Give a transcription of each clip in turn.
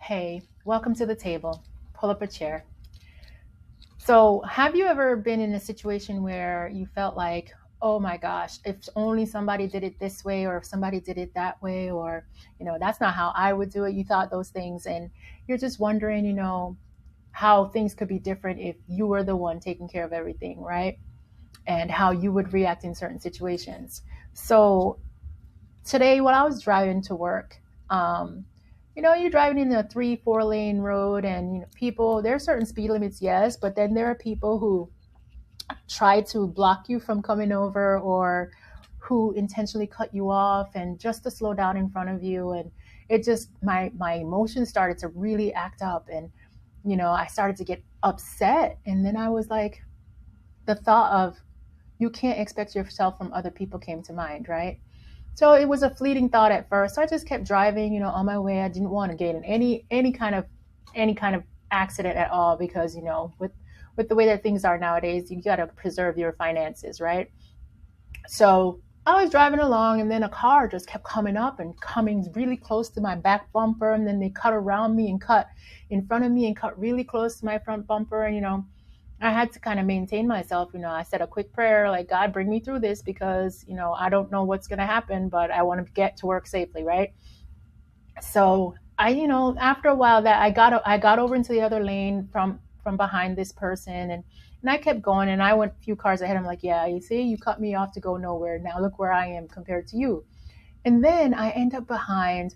Hey, welcome to the table. Pull up a chair. So, have you ever been in a situation where you felt like, oh my gosh, if only somebody did it this way, or if somebody did it that way, or, that's not how I would do it? You thought those things, and you're just wondering, how things could be different if you were the one taking care of everything, right? And how you would react in certain situations. So, today when I was driving to work, you're driving in a 3, 4 lane road, and people. There are certain speed limits, yes, but then there are people who try to block you from coming over, or who intentionally cut you off and just to slow down in front of you. And it just my emotions started to really act up, and I started to get upset. And then I was like, the thought of you can't expect yourself from other people came to mind, right? So it was a fleeting thought at first. So I just kept driving, on my way. I didn't want to get in any kind of accident at all, because with the way that things are nowadays, you got to preserve your finances, right? So I was driving along, and then a car just kept coming up and coming really close to my back bumper, and then they cut around me and cut in front of me and cut really close to my front bumper. And I had to kind of maintain myself. I said a quick prayer, like, God, bring me through this, because, I don't know what's going to happen, but I want to get to work safely, right? So after a while that I got over into the other lane from behind this person, and I kept going, and I went a few cars ahead. I'm like, yeah, you see, you cut me off to go nowhere. Now look where I am compared to you. And then I end up behind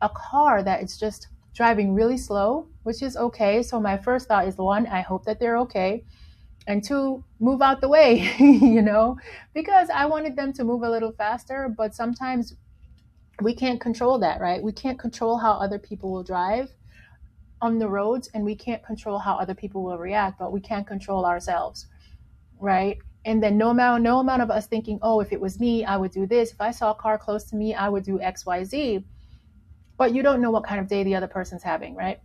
a car that is just driving really slow, which is okay. So my first thought is, one, I hope that they're okay. And two, move out the way, because I wanted them to move a little faster. But sometimes we can't control that, right? We can't control how other people will drive on the roads, and we can't control how other people will react, but we can't control ourselves, right? And then no amount of us thinking, oh, if it was me, I would do this. If I saw a car close to me, I would do X, Y, Z. But you don't know what kind of day the other person's having, right?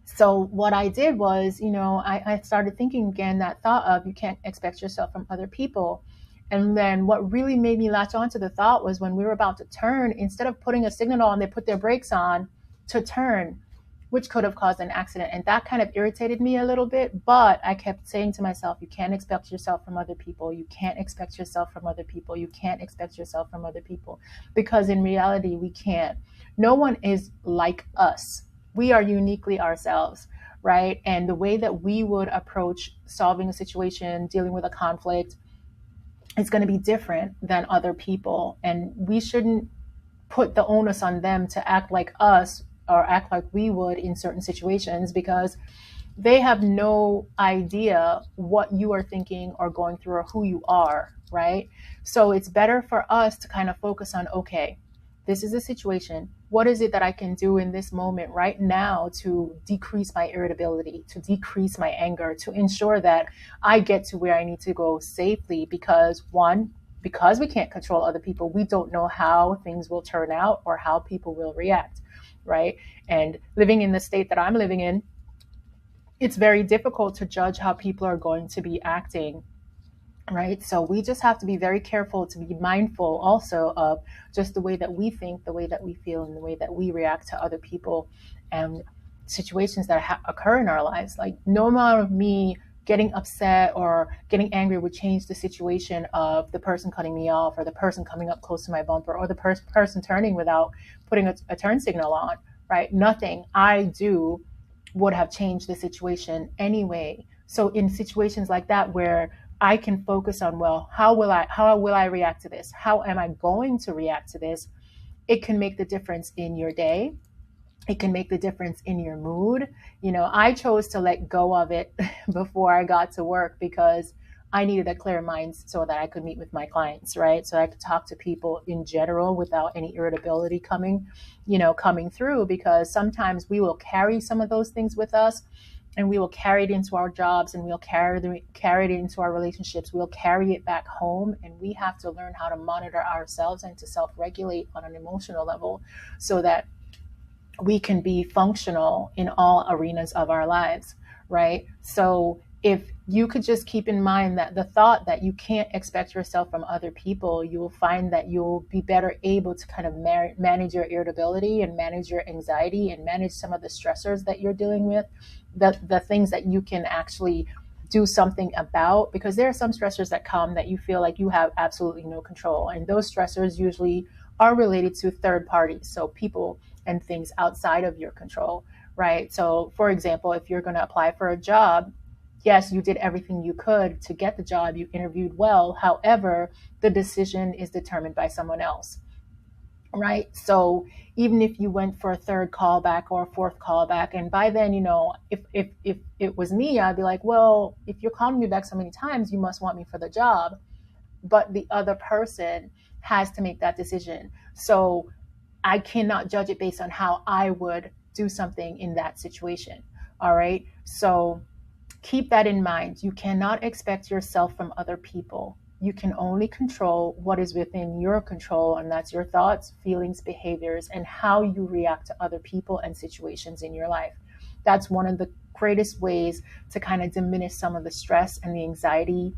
So what I did was, I started thinking again, that thought of you can't expect yourself from other people. And then what really made me latch onto the thought was when we were about to turn, instead of putting a signal on, they put their brakes on to turn, which could have caused an accident. And that kind of irritated me a little bit. But I kept saying to myself, you can't expect yourself from other people. You can't expect yourself from other people. You can't expect yourself from other people. Because in reality, we can't. No one is like us. We are uniquely ourselves, right? And the way that we would approach solving a situation, dealing with a conflict, is going to be different than other people. And we shouldn't put the onus on them to act like us or act like we would in certain situations, because they have no idea what you are thinking or going through or who you are, right? So it's better for us to kind of focus on, okay, this is a situation. What is it that I can do in this moment right now to decrease my irritability, to decrease my anger, to ensure that I get to where I need to go safely? Because one, because we can't control other people, we don't know how things will turn out or how people will react, right? And living in the state that I'm living in, it's very difficult to judge how people are going to be acting, right? So we just have to be very careful to be mindful also of just the way that we think, the way that we feel, and the way that we react to other people and situations that occur in our lives. Like, no amount of me getting upset or getting angry would change the situation of the person cutting me off, or the person coming up close to my bumper, or the person turning without putting a turn signal on, right? Nothing I do would have changed the situation anyway. So in situations like that, where I can focus on, well, how will I react to this? How am I going to react to this? It can make the difference in your day. It can make the difference in your mood. I chose to let go of it before I got to work, because I needed a clear mind so that I could meet with my clients, right? So I could talk to people in general without any irritability coming through, because sometimes we will carry some of those things with us, and we will carry it into our jobs, and we'll carry it into our relationships. We'll carry it back home, and we have to learn how to monitor ourselves and to self-regulate on an emotional level, so that we can be functional in all arenas of our lives, right? So if you could just keep in mind that the thought that you can't expect yourself from other people, you will find that you'll be better able to kind of manage your irritability and manage your anxiety and manage some of the stressors that you're dealing with, the things that you can actually do something about, because there are some stressors that come that you feel like you have absolutely no control. And those stressors usually are related to third parties, so people and things outside of your control, right? So for example, if you're going to apply for a job, yes, you did everything you could to get the job, you interviewed well. However, the decision is determined by someone else, right? So even if you went for a third callback or a fourth callback, and by then, if it was me, I'd be like, well, if you're calling me back so many times, you must want me for the job. But the other person has to make that decision. So I cannot judge it based on how I would do something in that situation. All right. So keep that in mind. You cannot expect yourself from other people. You can only control what is within your control, and that's your thoughts, feelings, behaviors, and how you react to other people and situations in your life. That's one of the greatest ways to kind of diminish some of the stress and the anxiety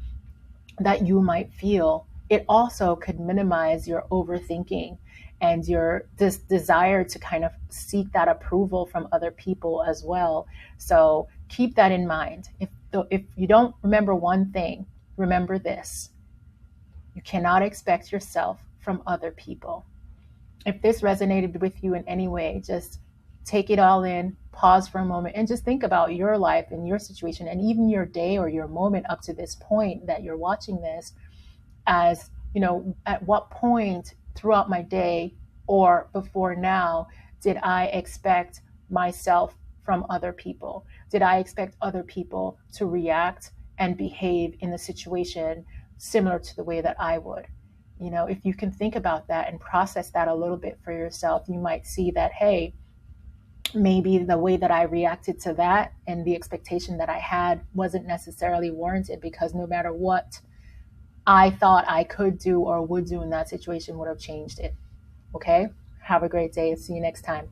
that you might feel. It also could minimize your overthinking and your desire to kind of seek that approval from other people as well. So keep that in mind. If you don't remember one thing, remember this: you cannot expect yourself from other people. If this resonated with you in any way, just take it all in, pause for a moment, and just think about your life and your situation, and even your day or your moment up to this point that you're watching this, as at what point throughout my day or before now did I expect myself from other people? Did I expect other people to react and behave in the situation similar to the way that I would? If you can think about that and process that a little bit for yourself, you might see that, hey, maybe the way that I reacted to that and the expectation that I had wasn't necessarily warranted, because no matter what I thought I could do or would do in that situation would have changed it. Okay? Have a great day. See you next time.